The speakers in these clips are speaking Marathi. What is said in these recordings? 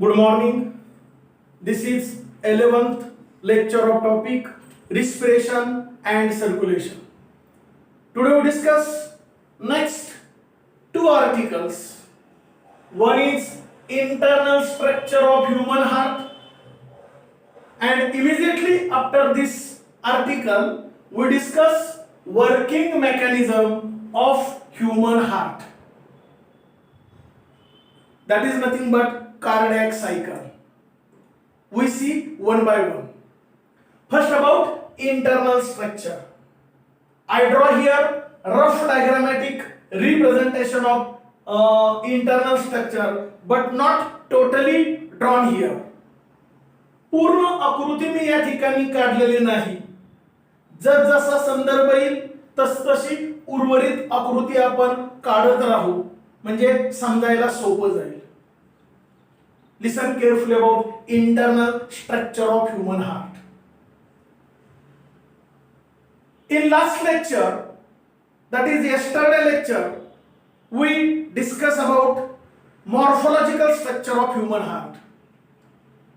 Good morning. This is 11th lecture of topic respiration and circulation. Today we discuss next two articles. One is internal structure of human heart, and immediately after this article we discuss working mechanism of human heart. That is nothing but cardiac cycle. We see one by one. First, about internal structure. I draw here rough diagrammatic representation of internal structure, but not totally drawn here. पूर्ण आकृती मी या ठिकाणी काढलेली नाही. जसा संदर्भ येईल तसतशी उर्वरित आकृती आपण काढत राहू, म्हणजे समजायला सोपं जाईल. Listen carefully about internal structure of human heart. In last lecture, that is yesterday lecture, we discuss about morphological structure of human heart.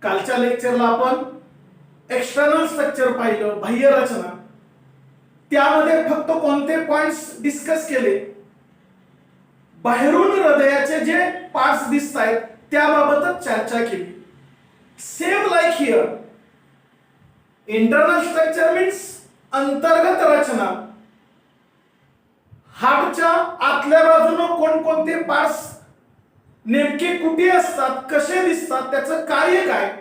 कालच्या लेक्चरला आपण एक्सटर्नल स्ट्रक्चर पाहिलं, बाह्य रचना. त्यामध्ये फक्त कोणते पॉइंट्स डिस्कस केले? बाहेरून हृदयाचे जे पार्ट्स दिसत आहेत त्याबाबतच चर्चा केली. Same like here, internal structure means अंतर्गत रचना. हार्टच्या आतल्या बाजूने कोणकोणते पार्ट्स नेमके कुठे असतात, कसे दिसतात, त्याचं कार्य काय,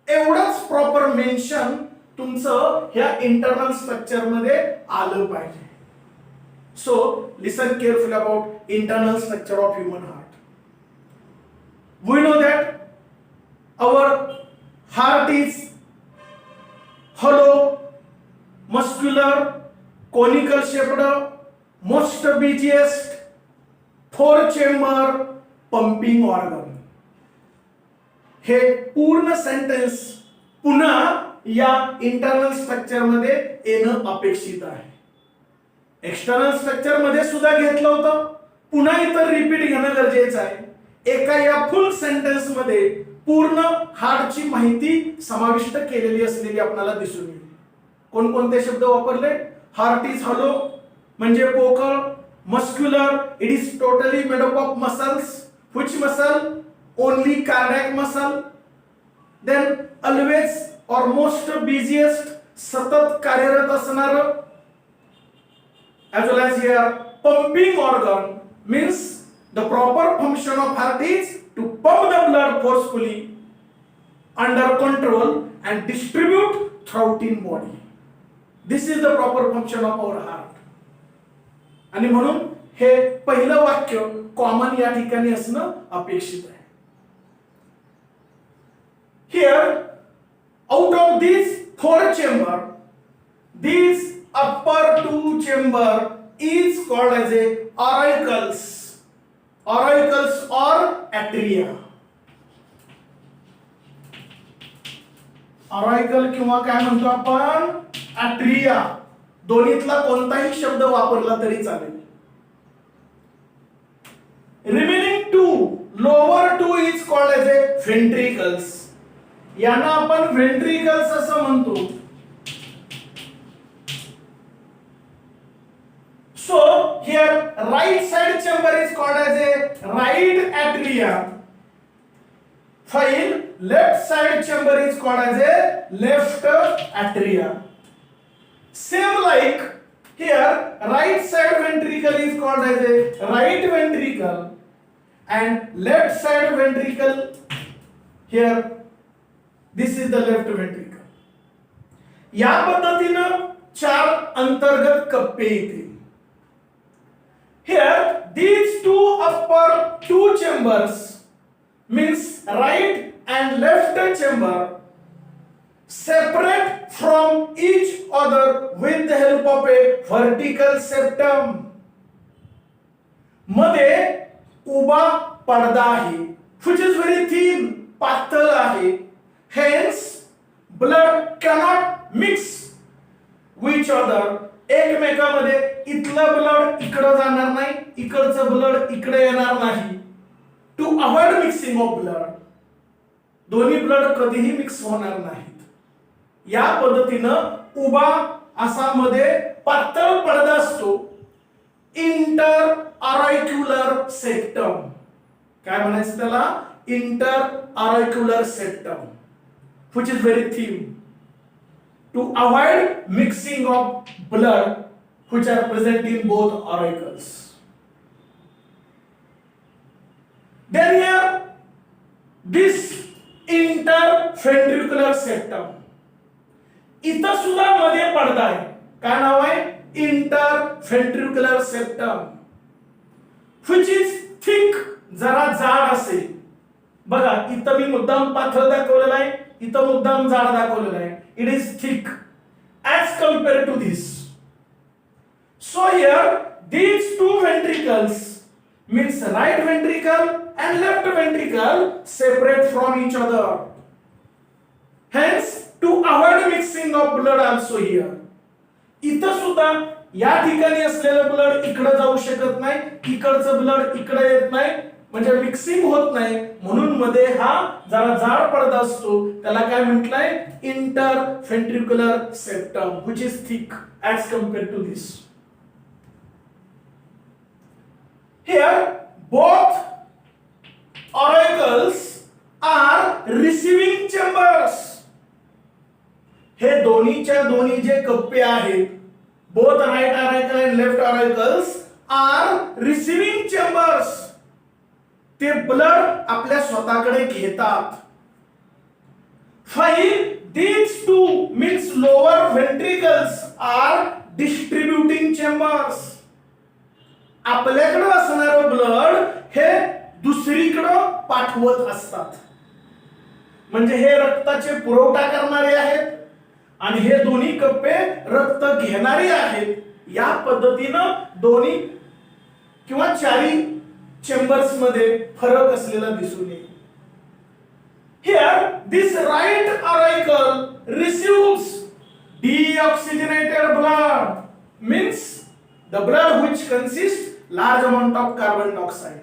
एवढंच प्रॉपर मेन्शन तुमचं ह्या इंटरनल स्ट्रक्चर मध्ये आलं पाहिजे. So listen carefully about internal structure of human heart. We know that our heart is hollow, muscular, conical shaped, most busiest, 4 chamber pumping organ. हे पूर्ण सेंटेन्स पुन्हा या इंटरनल स्ट्रक्चर मध्ये येणं अपेक्षित आहे. एक्सटर्नल स्ट्रक्चर मध्ये सुद्धा घेतलं होतं, पुन्हा इतर रिपीट घेणं गरजेचं आहे. एका या फुल सेंटेन्स मध्ये पूर्ण हार्टची माहिती समाविष्ट केलेली असलेली आपल्याला दिसून येईल. कोणकोणते शब्द वापरले? हार्ट इज हॉलो म्हणजे पोकळ. Muscular, it is totally made up of muscles. Which muscle? Only cardiac muscle. Then always और मोस्ट बिझिएस्ट, सतत कार्यरत असणार. as well as here pumping organ means the proper function of heart is to pump the blood forcefully under control and distribute throughout in body. This is the proper function of our heart. आणि म्हणून हे पहिलं वाक्य कॉमन या ठिकाणी असणं अपेक्षित आहे. Here out of these 4 chamber, these upper 2 chamber is called as a auricles. Auricles or atria. Auricle किंवा काय म्हणतो आपण? atria. दोन्हीतला कोणताही शब्द वापरला तरी चालेल. Remaining 2, lower 2 is called as a ventricles. यांना आपण ventricles असं म्हणतो. So here right side chamber is called as a right atria, while left side chamber is called as a left atria. Same like here right side ventricle is called as a right ventricle and left side ventricle, here this is the left ventricle. या पद्धतीने 4 अंतर्गत कप्पे येतील. Here these 2 upper 2 chambers means right and left chamber separate from each other with the help of a vertical septum. मध्ये उभा पडदा आहे, which is very thin, पातळ आहे. Hence blood cannot mix with each other. एकमेकांमध्ये इथलं ब्लड इकडे जाणार नाही, इकडचं ब्लड इकडे येणार नाही. To avoid mixing of blood, दोन्ही ब्लड कधीही मिक्स होणार नाहीत. या पद्धतीनं उभा असा मध्ये पातळ पडदा असतो, इंटर ऑरायक्युलर सेप्टम. काय म्हणायचं त्याला? Inter auricular septum, which is very thin to avoid mixing of blood which are present in both auricles. Then here this interventricular septum, इथं सुद्धा मध्ये पडदा आहे. काय नाव आहे? इंटरव्हेंट्रिक्युलर सेप्टम, which is thick, जरा जाड असेल. बघा इथं मी मुद्दाम पातळ दाखवलेला आहे, इथं मुद्दाम जाड दाखवलेला आहे. It is thick as compared to this. So here these two ventricles means right ventricle and left ventricle separate from each other. Hence to avoid mixing of blood also here. इथं सुद्धा या ठिकाणी असलेलं ब्लड इकडे जाऊ शकत नाही, इकडचं ब्लड इकडे येत नाही, म्हणजे मिक्सिंग होत नाही. म्हणून मध्ये हा जरा जाड पडदा असतो, त्याला काय म्हटलंय? इंटरव्हेंट्रिक्युलर septum, which is thick as compared to this. Here both auricles are receiving chambers. हे दोन्हीच्या दोन्ही जे कप्पे आहेत, both right auricle and left auricles are receiving chambers. ते ब्लड आपल्या स्वतःकडे घेतात. While these two means lower ventricles are distributing chambers. आपल्याकडे असणारं ब्लड हे दुसरीकडे पाठवत असतात. म्हणजे हे रक्ताचे पुरवठा करणारे आहेत आणि हे दोन्ही कप्पे रक्त घेणारे आहेत. या पद्धतीनं दोन्ही किंवा चारी चेंबर्स मध्ये फरक असलेला दिसून येईल. Here this right auricle receives deoxygenated blood, means the blood which consists large amount of carbon dioxide.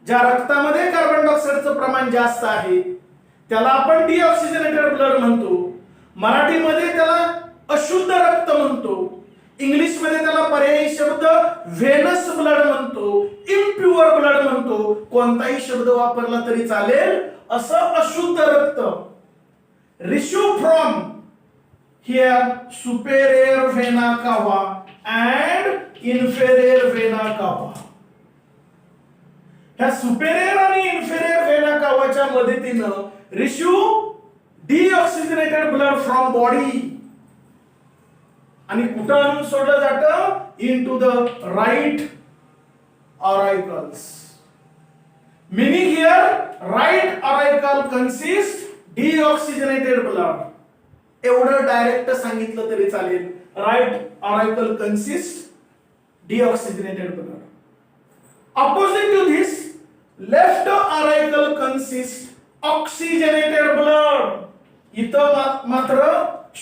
ज्या रक्तामध्ये कार्बन डायऑक्साइडचं प्रमाण जास्त आहे त्याला आपण डिऑक्सिजनेटेड ब्लड म्हणतो. मराठीमध्ये त्याला अशुद्ध रक्त म्हणतो. इंग्लिश मध्ये त्याला पर्यायी शब्द व्हेनस ब्लड म्हणतो, इम्प्युअर ब्लड म्हणतो. कोणताही शब्द वापरला तरी चालेल. असं अशुद्ध रक्त receive from here superior Vena कावा अँड इन्फेरियर व्हेना कावा. ह्या सुपेरियर आणि इन्फेरियर व्हेना कावाच्या मदतीनं receive deoxygenated blood from body आणि कुठं आणून सोडलं जातं? Into the right auricles. Meaning here right auricle consists deoxygenated blood. एवढं डायरेक्ट सांगितलं तरी चालेल. Right auricle consists deoxygenated blood. Opposite to this, left auricle consists oxygenated blood. इथं मात्र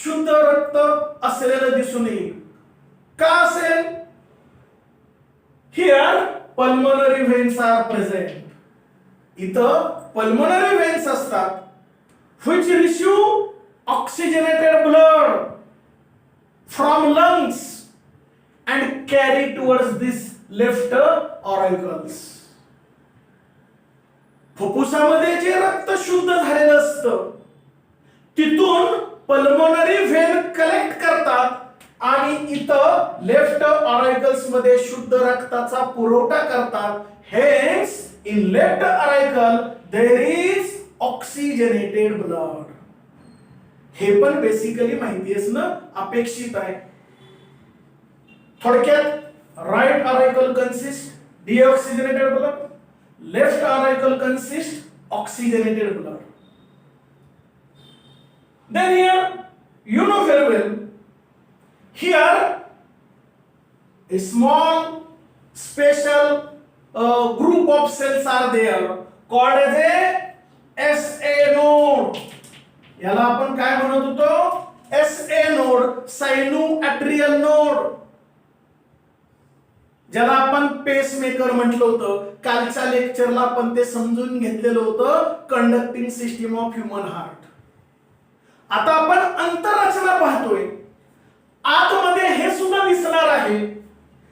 शुद्ध रक्त असलेलं दिसून येईल. का असेल? Here pulmonary veins are present. इथं पल्मोनरी वेन्स असतात which receive oxygenated blood from lungs and carry towards this left auricles. फुफ्फुसामध्ये जे रक्त शुद्ध झालेलं असतं तिथून पल्मोनरी व्हेन कलेक्ट करतात आणि इथं लेफ्ट ऑरायकल्स मध्ये शुद्ध रक्ताचा पुरवठा करतात. Hence in left auricle there is oxygenated blood. हे पण बेसिकली माहिती असणं अपेक्षित आहे. थोडक्यात right auricle consists deoxygenated blood, left auricle consists oxygenated blood. Then here you know very well, here a small special group of cells are there called as a SA node. याला आपण काय म्हणत होतो? SA node, sinoatrial node. ज्याला आपण पेस मेकर म्हटलं होतं. कालच्या लेक्चरला आपण ते समजून घेतलेलं होतं, conducting system of human heart. आता आपण अंतररचना पाहतोय. आतमध्ये हे सुद्धा दिसणार आहे,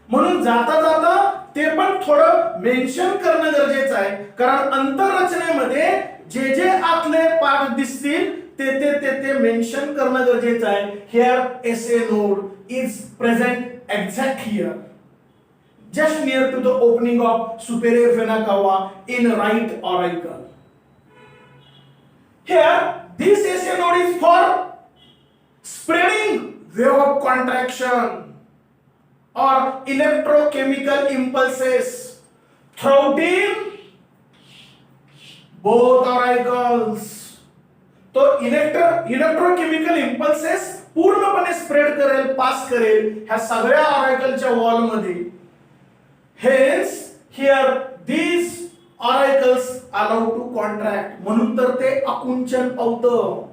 म्हणून जाता जाता ते पण थोडं मेन्शन करणं गरजेचं आहे. कारण अंतररचनेमध्ये जे जे आतले पार्ट दिसतील ते मेन्शन करणं गरजेचं आहे. Here SA node is present exact here, just near to the opening of superior vena cava in right auricle. Here this SA node is for spreading wave of contraction or electrochemical impulses throughout both auricles. तो इलेक्ट्रोकेमिकल इम्पल्सेस पूर्णपणे स्प्रेड करेल, पास करेल ह्या सगळ्या ऑरायकलच्या वॉल मध्ये. Hence here these auricles allowed to contract, म्हणून तर ते आकुंचन पावतं.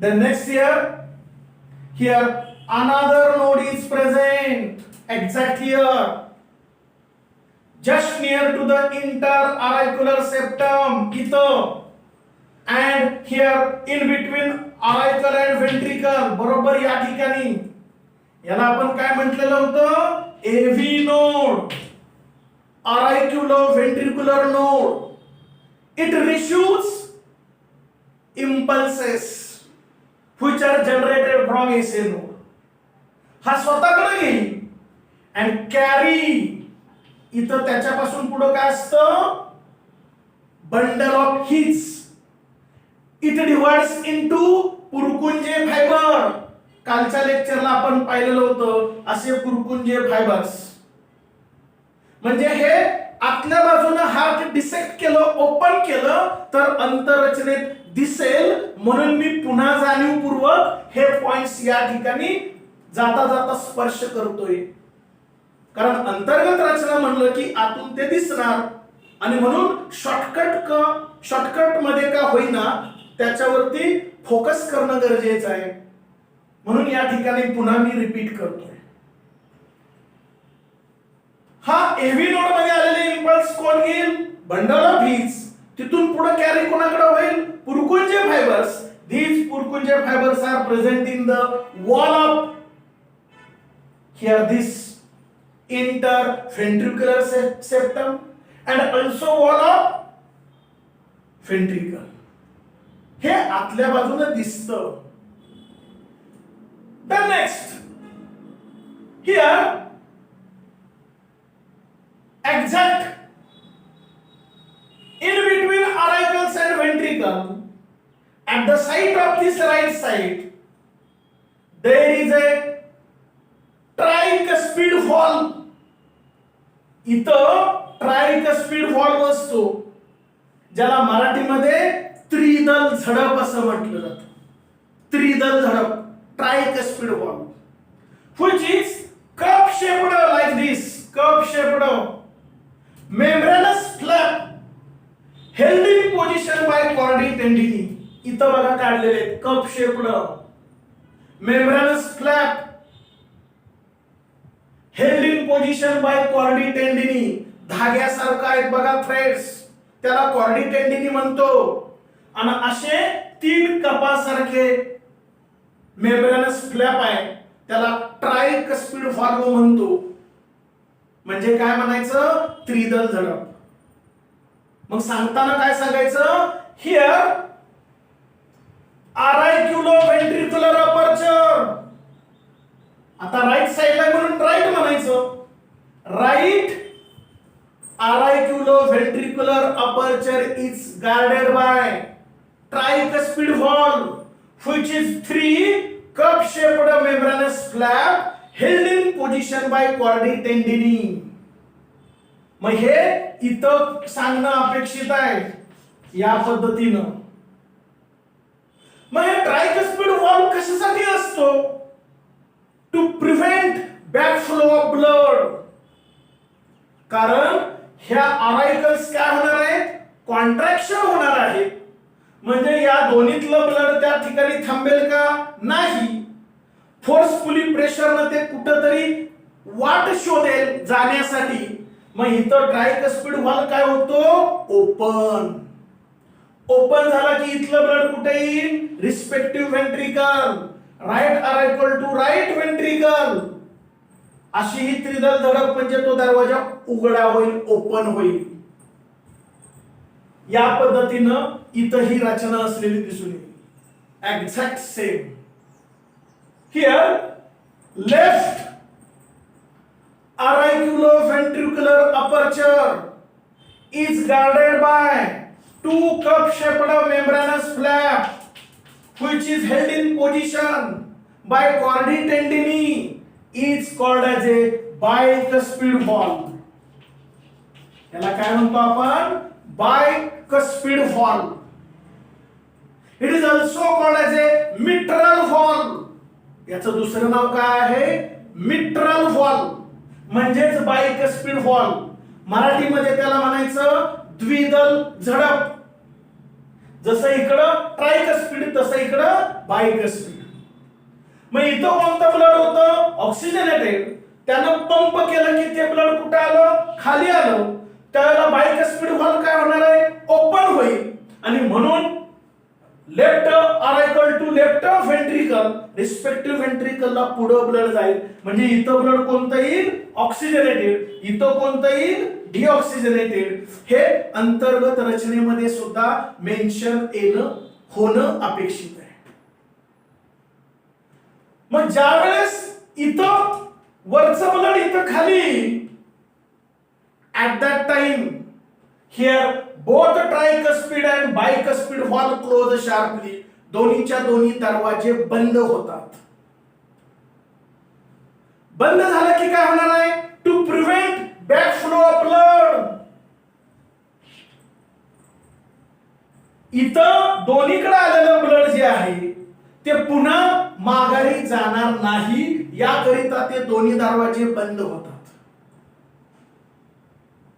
Then next here another node is present exact here, just near to the interauricular septum इथं, and here in between auricle and ventricle, बरोबर या ठिकाणी. याला आपण काय म्हटलेलं होतं? AV node, auriculo ventricular node. It receives impulses which are generated from SA node. हा स्वतःकडे घेईल and carry. इथं त्याच्यापासून पुढे काय असतं? Bundle of His. It divides into Purkinje fiber. कालच्या लेक्चरला आपण पाहिलेलं होतं असे पुरकुंजे फायबर्स. म्हणजे हे आतल्या बाजूने हार्ट डिसेक्ट केलं, ओपन केलं तर अंतररचनेत दिसेल, म्हणून मी पुन्हा जाणीवपूर्वक हे पॉइंट्स या ठिकाणी जाता जाता स्पर्श करतोय. कारण अंतर्गत रचना म्हणलं की आतून ते दिसणार, आणि म्हणून शॉर्टकट मध्ये का होईना त्याच्यावरती फोकस करणं गरजेचं आहे. म्हणून या ठिकाणी पुन्हा मी रिपीट करतोय. हा एव्ही नोड मध्ये आलेले इम्पल्स कोण घेईल? Bundle of His. तिथून पुढे कॅरी कोणाकडे होईल? Purkinje fibers. These Purkinje fibers are present in the wall of here this interventricular septum and also wall of ventricle. हे आतल्या बाजूने दिसतं. The next here exact in between auricles and ventricle at the site of this right side there is a tricuspid valve. इथं ट्रायकस्पिड व्हॉल्व असतो, ज्याला मराठीमध्ये त्रिदल झडप असं म्हटलं जातं. त्रिदल झडप, ट्रायकस्पिड valve, which is cup shaped like this, cup shaped membranous flap held in position by chordae tendineae. इथं बघा काढलेले cup shaped membranous flap held in position by chordae tendineae. धाग्यासारखा आहेत बघा थ्रेड्स, त्याला chordae tendineae म्हणतो. आणि असे तीन कपासारखे membranous flap आहे, त्याला ट्रायकस्पिड व्हॉल्व म्हणतो. म्हणजे काय म्हणायचं? त्रिदल झडप. मग सांगताना काय सांगायचं? Here auriculoventricular aperture. आता राईट साइडला म्हणून राईट म्हणायचं. Right auriculoventricular aperture is guarded by tricuspid valve which is three cup shaped membranous flap held in position by chordae tendineae. मग हे इथं सांगणं अपेक्षित आहे या पद्धतीनं. मग हे ट्रायकस्पिड व्हॉल्व कशासाठी असतो? To prevent backflow of blood. कारण ह्या ऑरायकल्स काय होणार आहेत? कॉन्ट्रॅक्शन होणार आहे. म्हणजे या दोन्हीतलं ब्लड त्या ठिकाणी थांबेल का? नाही. फोर्सफुली प्रेशरनं ते कुठंतरी वाट शोधेल जाण्यासाठी. मग इथं ट्रायकस्पिड व्हॉल्व काय होतो, ओपन. ओपन झाला की इथलं ब्लड कुठे येईल, respective ventricle, right are equal to right ventricle. अशी ही त्रिदल धडक म्हणजे तो दरवाजा उघडा होईल, ओपन होईल. या पद्धतीनं इथं ही रचना असलेली दिसून येईल, exact same. Here left auriculoventricular aperture is guarded by two cup-shaped membranous flap which is held in position by chordae tendineae, is called as a bicuspid valve. याला काय म्हणतो आपण, bicuspid valve. It is also called as a mitral valve. याचं दुसरं नाव काय आहे, mitral valve म्हणजेच बायकस्पिड व्हॉल्व. मराठीमध्ये त्याला म्हणायचं द्विदल झडप. जसं इकडं ट्रायकस्पिड तसं इकडं बायकस्पिड. मग इथं कोणतं ब्लड होतं, ऑक्सिजनेटेड. त्यानं पंप केलं की ते ब्लड कुठे आलं, खाली आलं. त्याला बायकस्पिड व्हॉल्व काय होणार आहे, ओपन होईल. आणि म्हणून left are equal to left ventricle, respective व्हेंट्रिकलला पुढं ब्लड जाईल. म्हणजे इथं ब्लड कोणतं येईल, ऑक्सिजनेटेड. इथं कोणतं येईल, डिऑक्सिजनेटेड. हे अंतर्गत रचनेमध्ये सुद्धा मेन्शन होणं अपेक्षित आहे. मग ज्या वेळेस इथं वरचं ब्लड इथं खाली, at that time here both tricuspid and bicuspid valve close sharply. दोन्हीच्या दोन्ही दरवाजे बंद होतात. बंद झालं की काय होणार आहे, to prevent back flow of blood. इथं दोन्हीकडे आलेलं ब्लड जे आहे ते पुन्हा माघारी जाणार नाही, याकरिता ते दोन्ही दरवाजे बंद होतात.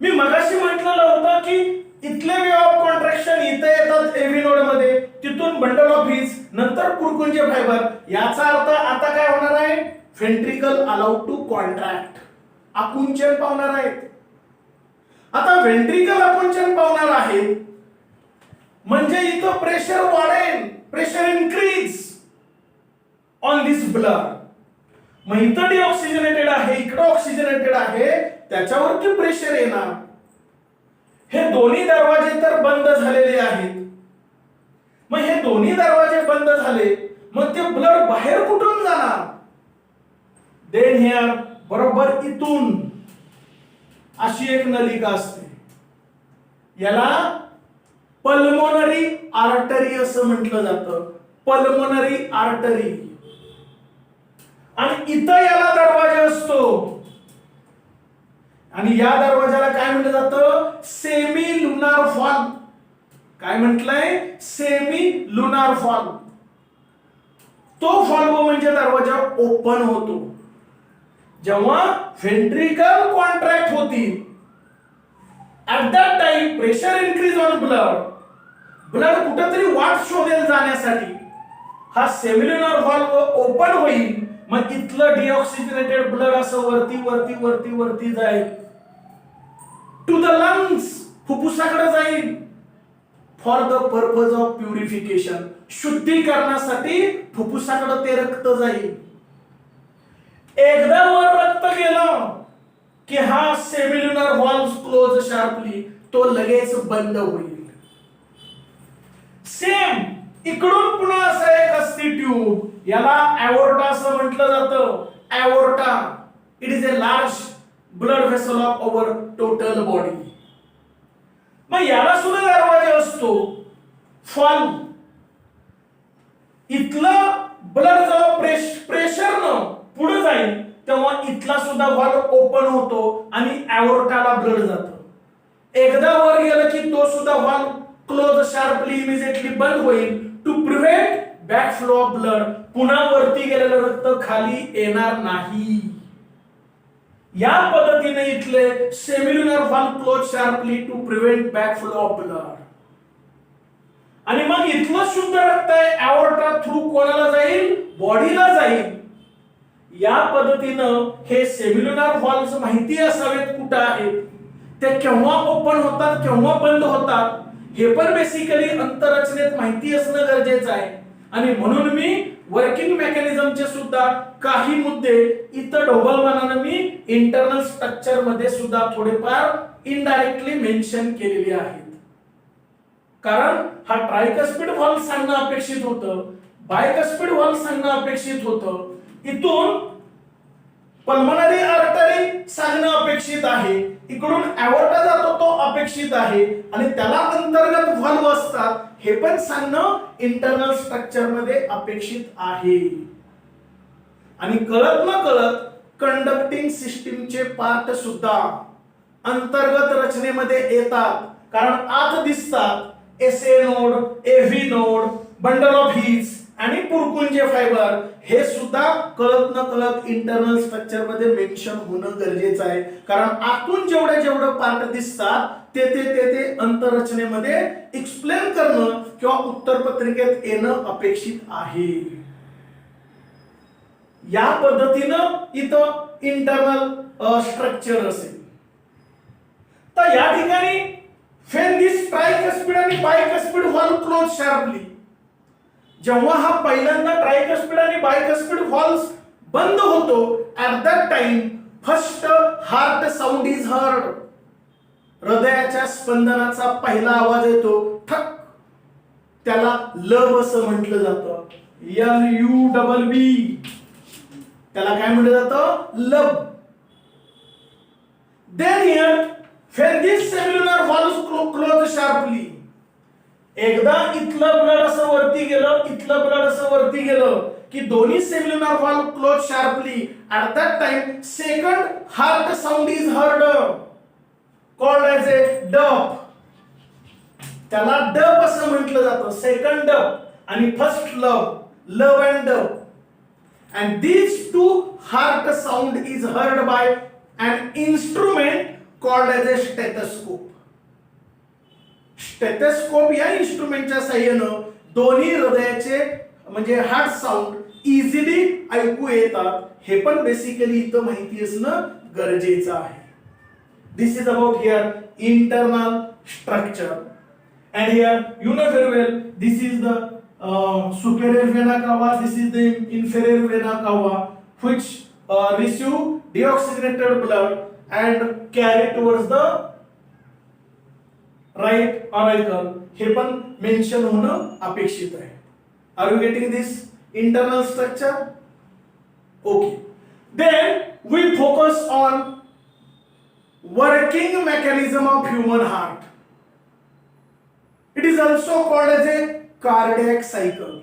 मी मगाशी म्हटलेलं होतं की इथले वे ऑफ कॉन्ट्रॅक्शन इथे येतात एव्ही नोड मध्ये, तिथून बंडल ऑफ हिज, नंतर पुरकुंज फायबर. याचा अर्थ आता काय होणार आहे, व्हेंट्रिकल अलाउड टू कॉन्ट्रॅक्ट, आकुंचन पावणार आहेत. आता व्हेंट्रिकल आकुंचन पावणार आहेत म्हणजे इथं प्रेशर वाढेल, pressure increase on this blood. मग इथं डिऑक्सिजनेटेड आहे, इकडे ऑक्सिजनेटेड आहे, त्याच्यावरती प्रेशर येणार. हे दोन्ही दरवाजे तर बंद झालेले आहेत. मग हे दोन्ही दरवाजे बंद झाले, मग ते ब्लड बाहेर कुठून जाणार, देन हिअर बरोबर इथून अशी एक नलिका असते, याला पल्मोनरी आर्टरी असं म्हटलं जातं, पल्मोनरी आर्टरी. आणि इथं याला दरवाजा असतो आणि या दरवाजाला काय म्हटलं जातं, सेमी लुनार व्हॉल्व. काय म्हटलंय, सेमी लुनार व्हॉल्व. तो व्हॉल्व म्हणजे दरवाजा ओपन होतो जेव्हा व्हेंट्रिकल कॉन्ट्रॅक्ट होती. At that time pressure increase on blood, blood कुठेतरी वाट शोधेल जाण्यासाठी. हा सेमिलुनार व्हॉल्व ओपन होईल, मग इथलं डिऑक्सिजनेटेड ब्लड असं वरती वरती वरती वरती जाईल, टू द लंग्स, फुफ्फुसाकडे जाईल, for the purpose of purification, शुद्धीकरणासाठी फुफ्फुसाकडे ते रक्त जाईल. एकदा वर रक्त गेलं की हा सेमिलुनार व्हॉल्व क्लोज शार्पली, तो लगेच बंद होईल. सेम इकडून पुन्हा असं एक असते ट्यूब, याला एओर्टा असं म्हटलं जातं. Aorta, it is a large blood vessel of our total body. मग याला सुद्धा दरवाजा असतो, व्हॉल्व. इथलं ब्लड जेव्हा प्रेशरनं पुढे जाईल तेव्हा इथला सुद्धा व्हॉल्व ओपन होतो आणि एओर्टाला ब्लड जातं. एकदा वर गेलं की तो सुद्धा व्हॉल्व क्लोज शार्पली इमिजिएटली बंद होईल, to prevent back flow of blood. पुन्हा वरती गेलेलं रक्त खाली येणार नाही. या पद्धतीने इथले semilunar valve close sharply to prevent back flow of blood. आणि मग इथलं शुद्ध रक्त आहे एओर्टा थ्रू कोणाला जाईल, बॉडीला जाईल. या पद्धतीनं हे सेल्युलर व्हॉल्व्स माहिती असावेत कुठं आहेत, ते केव्हा ओपन होतात केव्हा बंद होतात हे पण बेसिकली अंतररचनेत माहिती असणं गरजेचं आहे. आणि म्हणून मी वर्किंग मेकॅनिझमचे सुद्धा काही मुद्दे इथं ढोबळमानाने मी इंटरनल स्ट्रक्चर मध्ये सुद्धा थोडेफार इनडायरेक्टली मेन्शन केलेले आहेत. कारण हा ट्रायकस्पिड व्हॉल्व सांगणं अपेक्षित होतं, बायकस्पिड व्हॉल्व सांगणं अपेक्षित होतं, इथून पल्मनरी आर्टरी सांगणं अपेक्षित आहे, इकडून एओर्टा जातो तो अपेक्षित आहे, आणि त्याला अंतर्गत व्हॉल्व असतात हे पण सांगणं इंटरनल स्ट्रक्चर मध्ये अपेक्षित आहे. आणि कळत न कळत कंडक्टिंग सिस्टीमचे पार्ट सुद्धा अंतर्गत रचनेमध्ये येतात, कारण आत दिसतात SA node, AV node, bundle of His आणि पुरकुंजे फायबर, हे सुद्धा कळत न कळत इंटरनल स्ट्रक्चर मध्ये मेन्शन होणं गरजेचं आहे. कारण आतून जेवढे पार्ट दिसतात ते अंतररचनेमध्ये एक्सप्लेन करणं किंवा उत्तरपत्रिकेत येणं अपेक्षित आहे. या पद्धतीनं इथं इंटरनल स्ट्रक्चर असेल. तर या ठिकाणी when this tricuspid आणि bicuspid valve close sharply, जेव्हा हा पहिल्यांदा ट्रायकस्पिड आणि बायकस्पिड व्हॉल्व्स बंद होतो, at that time first heart sound is heard, हृदयाच्या स्पंदनाचा पहिला आवाज येतो ठक, त्याला लब असं म्हटलं जातं, LUBB, त्याला काय म्हटलं जातं, लब. Then here when this cellular valves close sharply, एकदा इथलं ब्लड असं वरती गेलं, इथलं ब्लड असं वरती गेलं की दोन्ही cellular valve close sharply, at that time second heart sound is heard, called as ए डप, त्याला डप असं म्हटलं जातं, सेकंड डप आणि फर्स्ट लव, लव अँड डप. and these two heart sound is heard by an instrument called as a stethoscope. Stethoscope या इन्स्ट्रुमेंटच्या साहाय्यानं दोन्ही हृदयाचे म्हणजे हार्ट साऊंड इझिली ऐकू येतात, हे पण बेसिकली इथं माहिती असणं गरजेचं आहे. This is about here internal structure. and here you know very well this is the superior vena cava, this is the inferior vena cava, which receive deoxygenated blood and carry towards the right auricle, हे पण मेन्शन होणं अपेक्षित आहे. Are you getting this internal structure? Okay. Then we focus on working mechanism of human heart. It is also called as a cardiac cycle.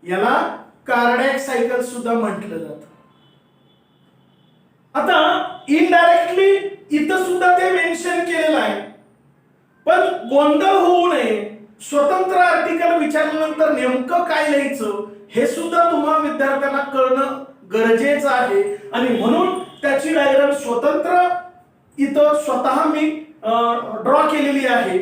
याला कार्डियक सायकल सुद्धा म्हटलं जातं. आता इनडायरेक्टली इथं सुद्धा ते मेन्शन केलेलं आहे, पण गोंधळ होऊ नये, स्वतंत्र आर्टिकल विचारल्यानंतर नेमकं काय लिहायचं हे सुद्धा तुम्हा विद्यार्थ्यांना कळणं गरजेचं आहे. आणि म्हणून त्याची डायग्राम स्वतंत्र इथं स्वतः मी ड्रॉ केलेली आहे.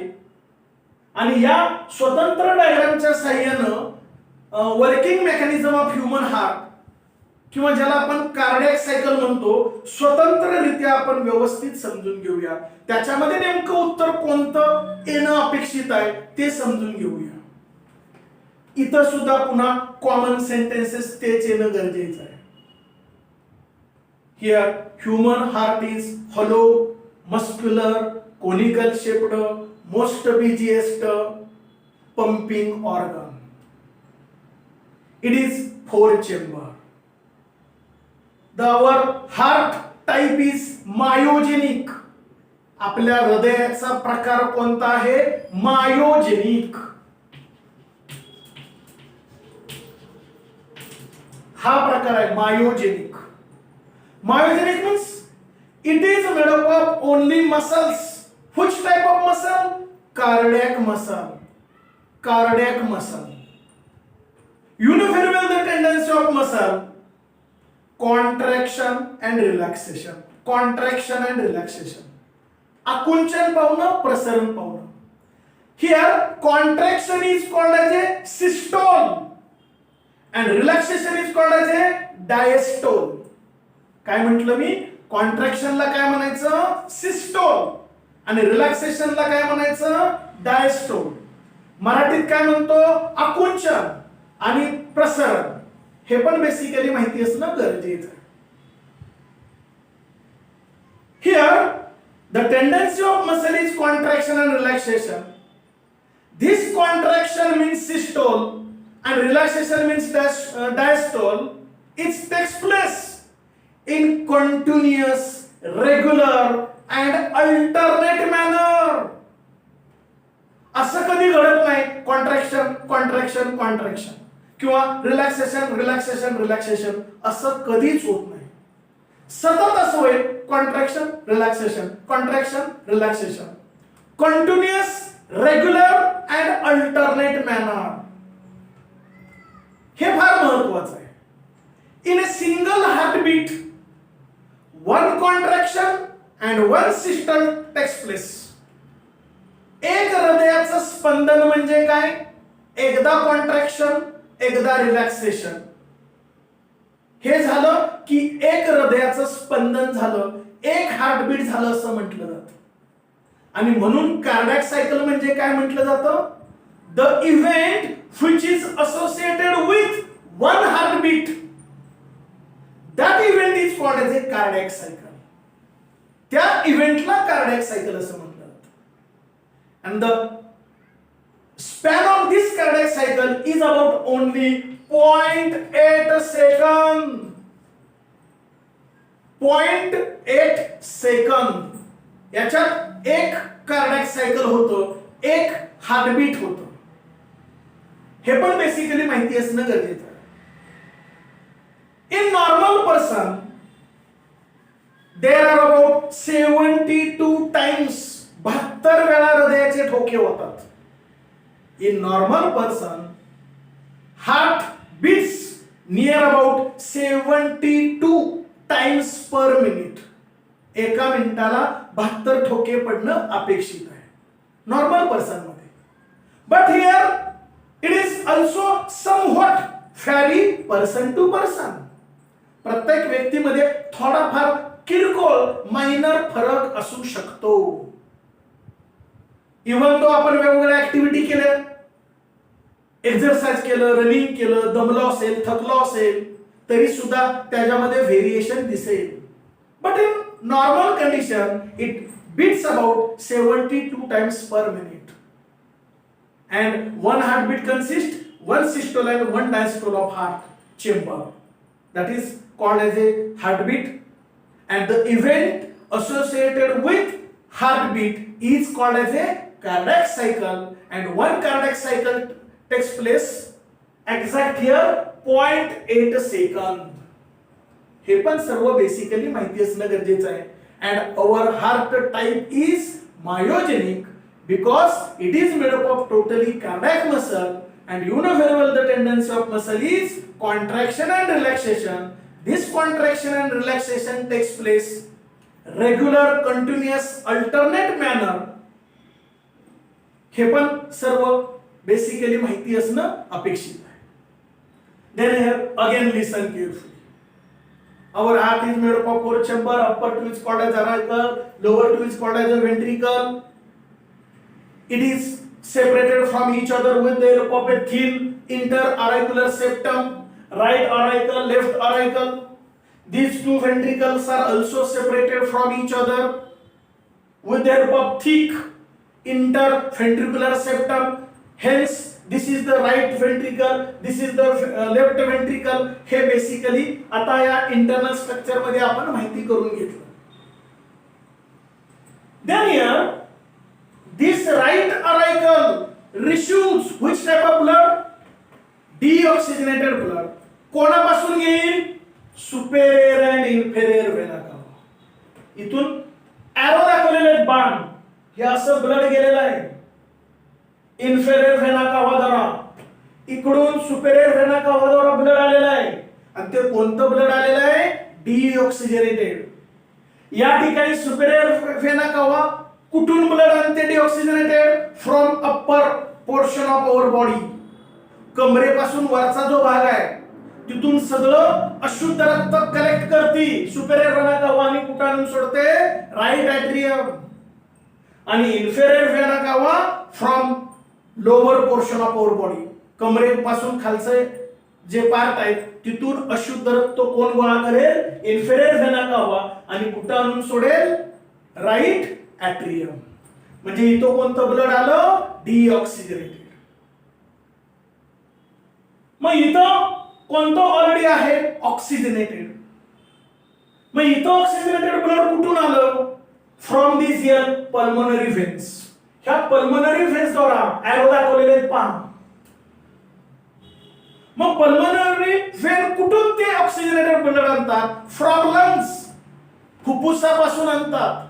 आणि या स्वतंत्र डायग्रामच्या साहाय्यानं working mechanism of human heart किंवा ज्याला आपण कार्डियक सायकल म्हणतो, स्वतंत्ररित्या आपण व्यवस्थित समजून घेऊया. त्याच्यामध्ये नेमकं उत्तर कोणतं येणं अपेक्षित आहे ते समजून घेऊया. इथं सुद्धा पुन्हा कॉमन सेंटेन्सेस तेच येणं गरजेचं आहे. Here human heart is hollow, muscular, conical shaped, most busiest pumping organ. It is 4 chamber. Our heart type is myogenic. आपल्या हृदयाचा प्रकार कोणता आहे? मायोजेनिक. हा प्रकार आहे myogenic. Myogenic means it is made up of only muscles. Which type of muscle? Cardiac muscle. Cardiac muscle. You know very well the tendency of muscle: contraction and relaxation. Contraction and relaxation. आकुंचन पावणं, प्रसरण पावणं. Here contraction is called as a systole and relaxation is called as A diastole. काय म्हटलं मी? कॉन्ट्रॅक्शनला काय म्हणायचं? सिस्टोल. आणि रिलॅक्सेशनला काय म्हणायचं? डायस्टोल. मराठीत काय म्हणतो? आकुंचन आणि प्रसरण. हे पण बेसिकली माहिती असणं गरजेचं आहे. Here, the tendency of muscle is contraction and relaxation. This contraction means systole and relaxation means diastole. It takes place in continuous, regular and alternate manner. असं कधी घडत नाही कॉन्ट्रॅक्शन कॉन्ट्रॅक्शन कॉन्ट्रॅक्शन किंवा रिलॅक्सेशन रिलॅक्सेशन रिलॅक्सेशन असं कधीच होत नाही. सतत असं होईल contraction relaxation contraction relaxation, continuous, regular and alternate manner. हे फार महत्वाचं आहे. In a single heartbeat one contraction and one system takes place. एक हृदयाचं स्पंदन म्हणजे काय? एकदा कॉन्ट्रॅक्शन एकदा रिलॅक्सेशन. हे झालं की एक हृदयाचं स्पंदन झालं, एक हार्टबीट झालं असं म्हटलं जातं. आणि म्हणून कार्डियक सायकल म्हणजे काय म्हटलं जातं? The event which is associated with one heartbeat, that event is called as a cardiac cycle. त्या इव्हेंटला कार्डियक सायकल असं म्हटलं जातं. And the span of this cardiac cycle is about only 0.8 second. 0.8 second. याच्यात एक कार्डियक सायकल होतं, एक हार्टबीट होतं. हे पण बेसिकली माहिती असणं गरजेचं आहे. In normal person there are about 72 times, 72 वेळा हृदयाचे ठोके होतात. In normal person, heart beats near about 72 times per minute. एका मिनिटाला 72 ठोके पडणं अपेक्षित आहे नॉर्मल पर्सन मध्ये. But here it is also somewhat vary person to person. प्रत्येक व्यक्तीमध्ये थोडाफार किरकोळ मायनर फरक असू शकतो. इव्हन तो आपण वेगवेगळ्या ऍक्टिव्हिटी केल्या, एक्सरसाइज केलं, रनिंग केलं, दमलो असेल, थकलो असेल, तरी सुद्धा त्याच्यामध्ये व्हेरिएशन दिसेल. But in normal condition it beats about 72 times per minute. And one heartbeat consist one systole and one diastole of heart chamber. That is called as a heartbeat. And the event associated with heartbeat is called as a cardiac cycle, and one cardiac cycle takes place exact here 0.8 second. हे पण सर्व बेसिकली माहिती असणं गरजेचं आहे. and our heart type is myogenic because it is made up of totally cardiac muscle, and you know very well the tendency of muscle is contraction and relaxation. This contraction and relaxation takes place regular, continuous, alternate manner. हे पण सर्व बेसिकली माहिती असणं अपेक्षित आहे. Then here again listen carefully. Our heart is made up of 4 chambers. Upper two is called as auricle, lower two is called as a ventricle. It is separated from each other with the help of a thin interauricular septum. Right auricle, left auricle. These two ventricles are also separated from each other with the help of thick interventricular septum. Hence, this is the right ventricle, this is the left ventricle. हे बेसिकली आता या इंटरनल स्ट्रक्चर मध्ये आपण माहिती करून घेतलं. Then here, this right auricle receives which type of blood? Deoxygenated blood. कोणापासून घेईल? सुपेरियर अँड इन्फेरियर वेना कावा. इथून एरो दाखवलेले बाण, हे असं ब्लड गेलेलं आहे इन्फेरियर वेना कावा द्वारा. इकडून सुपेरियर वेना कावा द्वारा ब्लड आलेलं आहे. आणि ते कोणतं ब्लड आलेलं आहे? डीऑक्सिजनेटेड. या ठिकाणी सुपेरियर वेना कावा कुठून ब्लड आणते deoxygenated? From upper portion of our body. कमरेपासून वरचा जो भाग आहे तिथून सगळं अशुद्ध रक्त कलेक्ट करती, सुपेरियर वेना कावा आणि कुठं आणून सोडते, राईट ॲट्रियम. आणि inferior vena cava from lower portion of our body, कमरेपासून खालचे जे पार्ट आहेत तिथून अशुद्ध रक्त कोण गोळा करेल, इन्फेरियर वेना कावा, आणि कुठं आणून सोडेल, राईट ॲट्रियम. म्हणजे इथं कोणतं ब्लड आलं, डिऑक्सिजनेटेड. मग इथं कोणतं ऑलरेडी आहे, ऑक्सिजनेटेड. मग इथं ऑक्सिजनेटेड ब्लड कुठून आलं, फ्रॉम दिस हियर पल्मोनरी व्हेन्स. ह्या पल्मोनरी व्हेन्स द्वारा एरो दाखवलेले आहेत पहा. मग पल्मोनरी व्हेन कुठून ते ऑक्सिजनेटेड ब्लड आणतात, फ्रॉम लंग्स, फुफ्फुसापासून आणतात.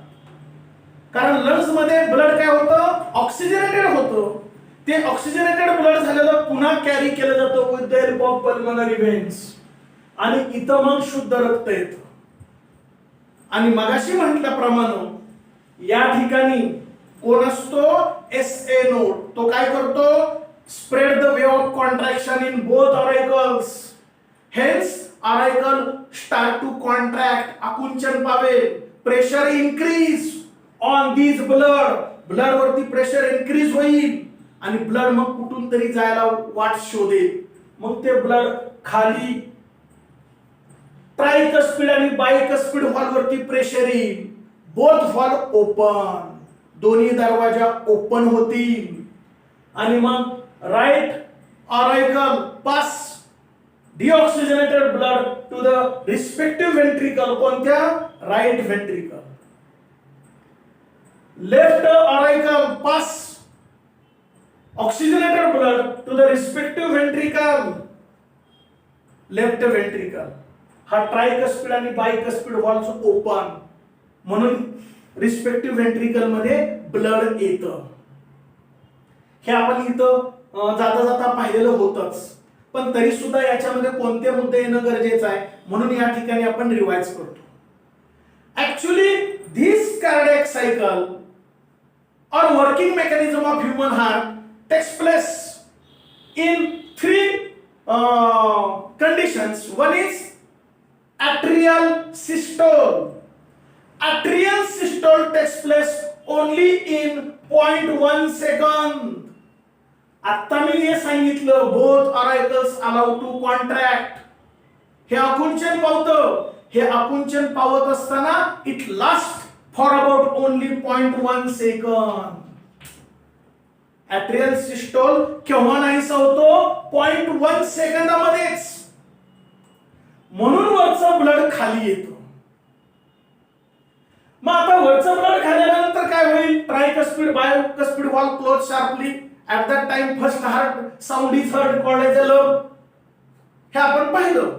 कारण लंग्स मध्ये ब्लड काय होतं, ऑक्सिजनेटेड होतं. ते ऑक्सिजनेटेड ब्लड झालेलं पुन्हा कॅरी केलं जातं with the help of pulmonary veins, आणि इथं मग शुद्ध रक्त येतं. आणि मगाशी म्हटल्याप्रमाणे या ठिकाणी कोण असतो, SA नोड. तो काय करतो, spread the way of contraction in both auricles. Hence auricle start to contract, आकुंचन पावेल. Pressure increase on this blood, blood वरती प्रेशर इन्क्रीज होईल आणि ब्लड मग कुठून तरी जायला वाट शोधेल. मग ते ब्लड खाली ट्रायकस्पिड आणि बायकस्पिड व्हॉल्व वरती प्रेशर येईल. बोथ व्हॉल्व ओपन, दोन्ही दरवाजा ओपन होतील आणि मग right auricle pass deoxygenated blood to the respective ventricle. कोणत्या, right ventricle. Left auricle pass oxygenated blood to the respective ventricle, left ventricle. हा ट्रायकस्पिड आणि बायकस्पिड व्हॉल्व्ह ओपन, म्हणून रिस्पेक्टिव्ह व्हेंट्रिकल मध्ये ब्लड येतं. हे आपण इथं जाता जाता पाहिलेलं होतच, पण तरी सुद्धा याच्यामध्ये कोणते मुद्दे येणं गरजेचं आहे, म्हणून या ठिकाणी आपण रिवाइज करतो. Actually this cardiac cycle or working mechanism of human heart takes place in three conditions. One is atrial systole. Atrial systole takes place only in 0.1 second. आता मी हे सांगितलं, both auricles allow to contract. हे आकुंचन पावतं. हे आकुंचन पावत असताना it lasts for about only 0.1 second. Atrial systole केव्हा नाहीसा होतो, 0.1 सेकंदामध्येच. म्हणून वरचं ब्लड खाली येतं. मग आता वरचं ब्लड खाली आल्यानंतर काय होईल, tricuspid bicuspid valve close sharply. At that time first heart sound is heard called as a lub. हे आपण पाहिलं.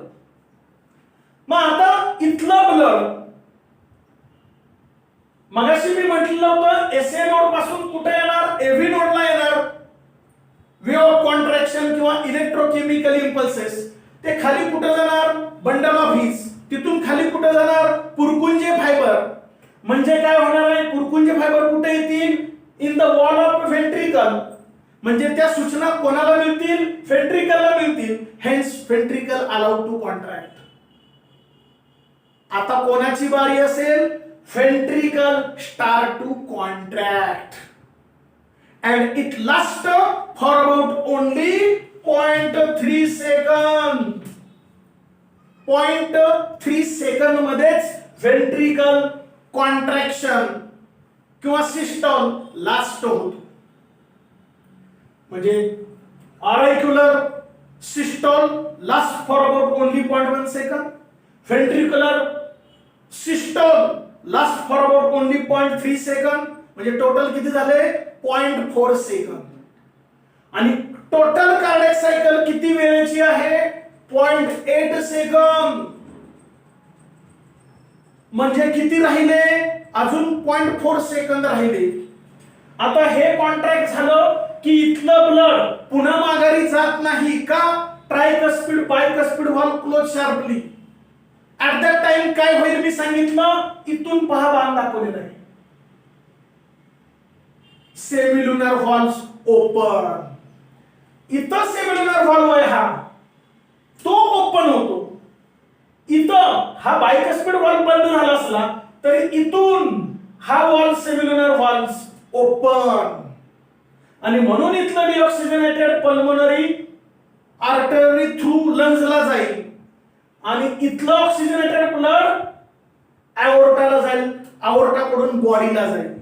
मग आता इथलं ब्लड मगाशी मी म्हटलं होतं, SA नोड पासून कुठे येणार, AV नोडला येणार. वे ऑफ कॉन्ट्रॅक्शन किंवा इलेक्ट्रोकेमिकल इम्पल्सेस. ते खाली कुठे जाणार, बंडल ऑफ हीज. तिथून खाली कुठे जाणार, पुरकुंजे फायबर. म्हणजे काय होणार आहे, पुरकुंजे फायबर कुठे येतील, in the wall of ventricle. म्हणजे त्या सूचना कोणाला मिळतील, व्हेंट्रिकलला मिळतील. Hence ventricle allowed to contract. आता कोणाची बारी असेल, ventricle start to contract and it lasts for about only 0.3 second. 0.3 second मध्येच ventricle contraction किंवा सिस्टोल लास्ट होतो. म्हणजे auricular systole lasts for about only 0.1 second. ventricular systole last for about only 0.3 second. म्हणजे टोटल किती झाले, 0.4 सेकंद. आणि टोटल कार्डियक सायकल किती वेळेची आहे, 0.8 सेकंद. म्हणजे किती राहिले, अजून 0.4 सेकंद राहिले. आता हे कॉन्ट्रॅक्ट झालं की इथलं ब्लड पुन्हा माघारी जात नाही का, tricuspid bicuspid valve close sharply. At that time काय होईल मी सांगितलं, इथून पहा बाण दाखवलेला आहे, सेमिलुनर व्हॉल्व्ह ओपन. इथं सेमिलुनर व्हॉल्व्ह आहे हा, तो ओपन होतो. इथं हा बायकस्पिड वॉल्व बंद झाला असला तरी इथून हा वॉल्व सेम्युलर वॉल्व ओपन, आणि म्हणून इथलं डिऑक्सिजनेटेड पल्मोनरी आर्टरी थ्रू लंग्सला जाईल आणि इथलं ऑक्सिजनेटेड ब्लड अओर्टाला जाईल, अओर्टाकडून बॉडीला जाईल.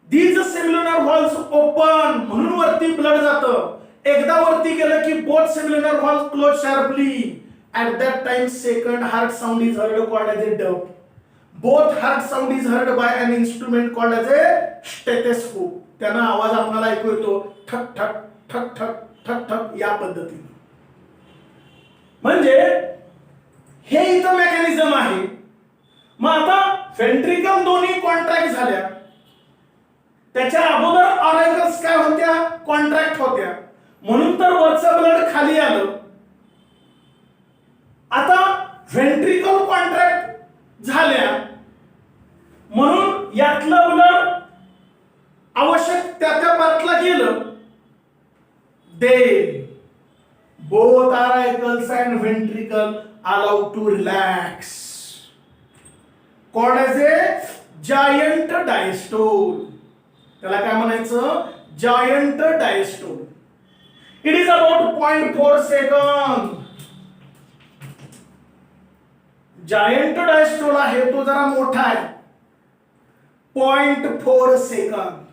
दीज सेम्युलर व्हॉल्व्स ओपन, म्हणून वरती ब्लड जातं. एकदा वरती गेलं की both semilunar valves close sharply. At that time, second heart sound is heard called as a dub. Both heart sound is heard by an instrument called as a stethoscope. त्यांना आवाज आपल्याला ऐकू येतो ठक ठक ठक ठक ठक ठक या पद्धतीने. म्हणजे हे इथं मेकॅनिझम आहे. मग आता व्हेंट्रिकल दोन्ही कॉन्ट्रॅक्ट झाल्या, त्याच्या अगोदर ऑरायकल्स काय होत्या, कॉन्ट्रॅक्ट होत्या, म्हणून तर वरचं ब्लड खाली आलं. आता व्हेंट्रिकल कॉन्ट्रॅक्ट झाल्या म्हणून यातलं ब्लड आवश्यक त्या पार्टला गेलं. They both auricles and ventricle allowed to relax, called as a giant diastole. त्याला काय म्हणायचं, giant diastole. It is about 0.4 second. Joint diastole आहे तो जरा मोठा आहे, 0.4 second.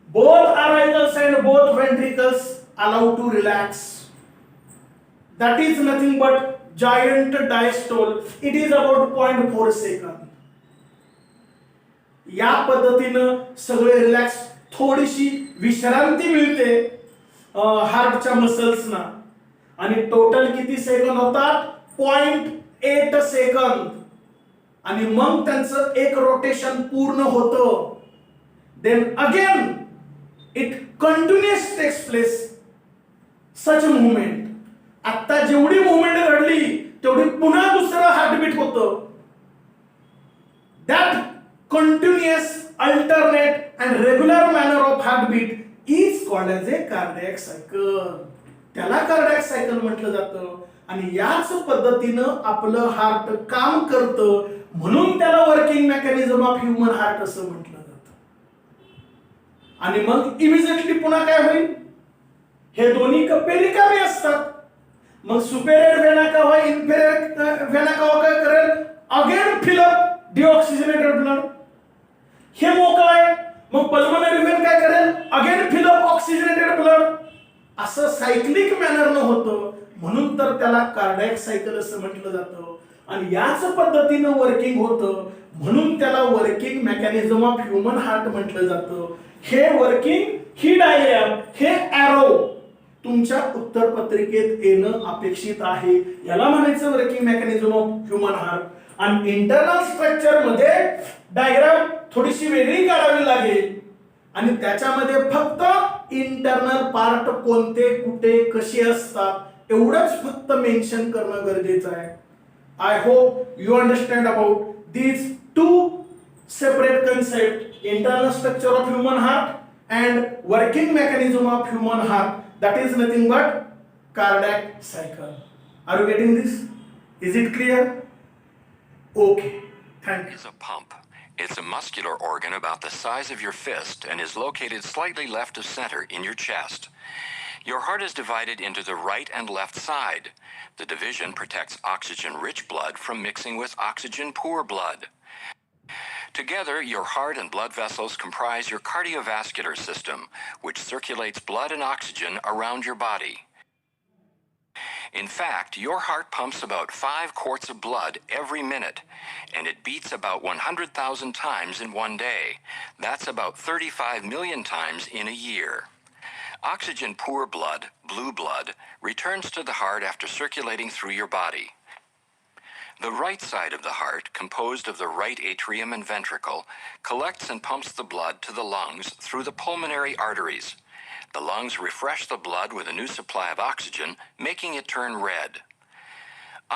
Both auricles and both ventricles allowed to relax. That is nothing but giant diastole. It is about 0.4 second. या पद्धतीनं सगळे रिलॅक्स, थोडीशी विश्रांती मिळते हार्टच्या मसल्सना. आणि टोटल किती सेकंद होतात, 0.8 सेकंद. आणि मग त्यांचं एक रोटेशन पूर्ण होतं. Then again it continuous takes place such movement. आता जेवढी मुवमेंट घडली तेवढी पुन्हा दुसरं हार्टबीट होतं. That continuous alternate and regular manner of heartbeat is called as a cardiac cycle. त्याला कार्डियक सायकल म्हटलं जातं. आणि याच पद्धतीनं आपलं हार्ट काम करतं, म्हणून त्याला working mechanism of human heart असं म्हटलं जातं. आणि मग इमिजिएटली पुन्हा काय होईल, हे दोन्ही कप्पे रिकामे असतात. मग सुपेरियर व्हेना कावा इन्फेरियर व्हेना कावा काय करेल, again fill up deoxygenated blood. हे मोकळं आहे, मग पल्मोनरी व्हेन काय करेल, again fill up oxygenated blood. असं सायक्लिक मॅनरनं होतं, म्हणून तर त्याला कार्डियक सायकल असं म्हटलं जातं. आणि याच पद्धतीनं वर्किंग होतं, म्हणून त्याला working mechanism of human heart म्हटलं जातं. हे वर्किंग, ही डायग्राम, हे एरो तुमच्या उत्तर पत्रिकेत येणं अपेक्षित आहे. याला म्हणायचं working mechanism of human heart. आणि इंटरनल स्ट्रक्चर मध्ये डायग्राम थोडीशी वेगळी काढावी लागेल, आणि त्याच्यामध्ये फक्त इंटरनल पार्ट कोणते, कुठे, कसे असतात एवढंच फक्त मेन्शन करणं गरजेचं आहे. I hope you understand about these two separate concept, internal structure of human heart and working mechanism of human heart, that is nothing but cardiac cycle. Are you getting this? Is it clear? Okay, thank you. Is a pump. It's a muscular organ about the size of your fist and is located slightly left of center in your chest. Your heart is divided into the right and left side. The division protects oxygen-rich blood from mixing with oxygen-poor blood. Together, your heart and blood vessels comprise your cardiovascular system, which circulates blood and oxygen around your body. In fact, your heart pumps about 5 quarts of blood every minute, and it beats about 100,000 times in one day. That's about 35 million times in a year. Oxygen-poor blood, blue blood, returns to the heart after circulating through your body. The right side of the heart, composed of the right atrium and ventricle, collects and pumps the blood to the lungs through the pulmonary arteries. The lungs refresh the blood with a new supply of oxygen, making it turn red.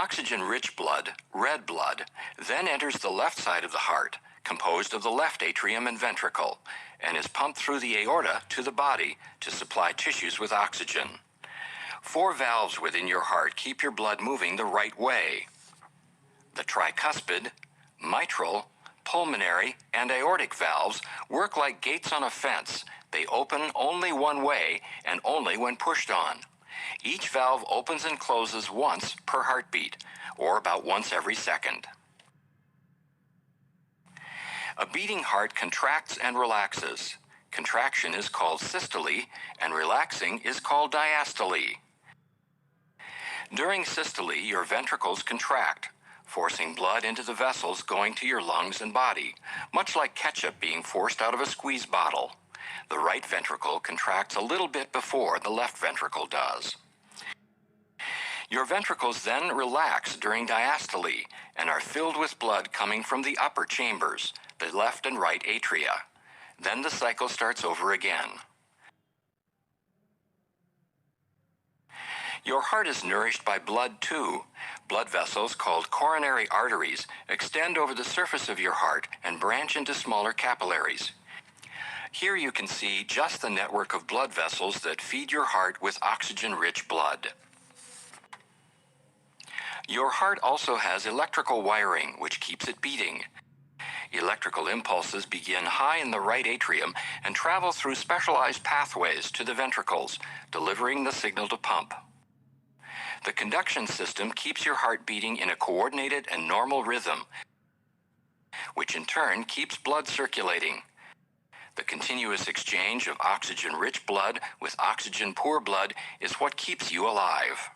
Oxygen-rich blood, red blood, then enters the left side of the heart, composed of the left atrium and ventricle, and is pumped through the aorta to the body to supply tissues with oxygen. 4 valves within your heart keep your blood moving the right way. The tricuspid, mitral, pulmonary, and aortic valves work like gates on a fence. They open only one way and only when pushed on. Each valve opens and closes once per heartbeat, or about once every second. A beating heart contracts and relaxes. Contraction is called systole, and relaxing is called diastole. During systole, your ventricles contract, forcing blood into the vessels going to your lungs and body, much like ketchup being forced out of a squeeze bottle. The right ventricle contracts a little bit before the left ventricle does. Your ventricles then relax during diastole and are filled with blood coming from the upper chambers, the left and right atria. Then the cycle starts over again. Your heart is nourished by blood too. Blood vessels called coronary arteries extend over the surface of your heart and branch into smaller capillaries. Here you can see just the network of blood vessels that feed your heart with oxygen-rich blood. Your heart also has electrical wiring, which keeps it beating. Electrical impulses begin high in the right atrium and travel through specialized pathways to the ventricles, delivering the signal to pump. The conduction system keeps your heart beating in a coordinated and normal rhythm, which in turn keeps blood circulating. The continuous exchange of oxygen-rich blood with oxygen-poor blood is what keeps you alive.